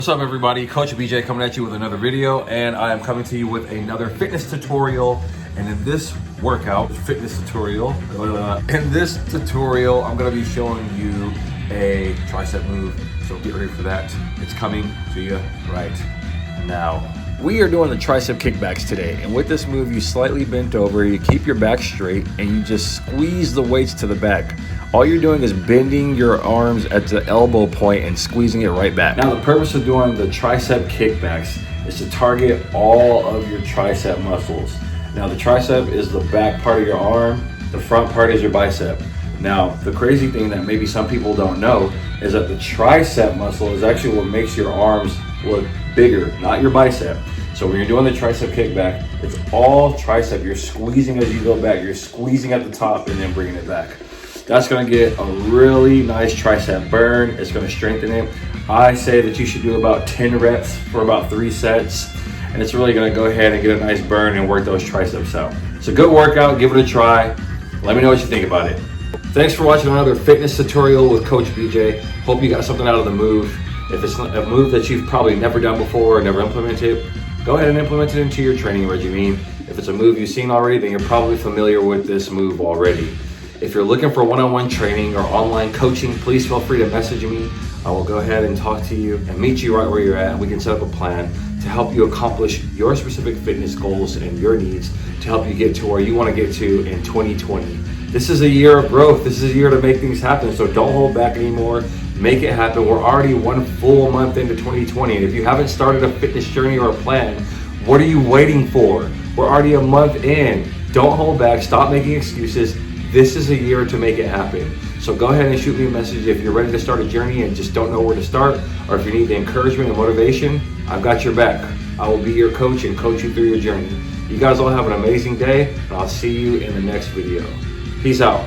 What's up everybody, Coach BJ coming at you with another video, and I am coming to you with another fitness tutorial. And in this workout, I'm gonna be showing you a tricep move. So get ready for that. It's coming to you right now. We are doing the tricep kickbacks today, and with this move, you slightly bent over, you keep your back straight, and you just squeeze the weights to the back. All you're doing is bending your arms at the elbow point and squeezing it right back. Now, the purpose of doing the tricep kickbacks is to target all of your tricep muscles. Now, the tricep is the back part of your arm, the front part is your bicep. Now, the crazy thing that maybe some people don't know is that the tricep muscle is actually what makes your arms look bigger, not your bicep. So when you're doing the tricep kickback, it's all tricep. You're squeezing as you go back. You're squeezing at the top and then bringing it back. That's gonna get a really nice tricep burn. It's gonna strengthen it. I say that you should do about 10 reps for about 3 sets. And it's really gonna go ahead and get a nice burn and work those triceps out. So good workout, give it a try. Let me know what you think about it. Thanks for watching another fitness tutorial with Coach BJ. Hope you got something out of the move. If it's a move that you've probably never done before or never implemented, go ahead and implement it into your training regimen. If it's a move you've seen already, then you're probably familiar with this move already. If you're looking for one-on-one training or online coaching, please feel free to message me. I will go ahead and talk to you and meet you right where you're at. We can set up a plan to help you accomplish your specific fitness goals and your needs to help you get to where you want to get to in 2020. This is a year of growth. This is a year to make things happen, so don't hold back anymore. Make it happen. We're already 1 full month into 2020, and if you haven't started a fitness journey or a plan, what are you waiting for? We're already a month in. Don't hold back. Stop making excuses. This is a year to make it happen. So go ahead and shoot me a message if you're ready to start a journey and just don't know where to start, or if you need the encouragement and motivation, I've got your back. I will be your coach and coach you through your journey. You guys all have an amazing day, and I'll see you in the next video. Peace out.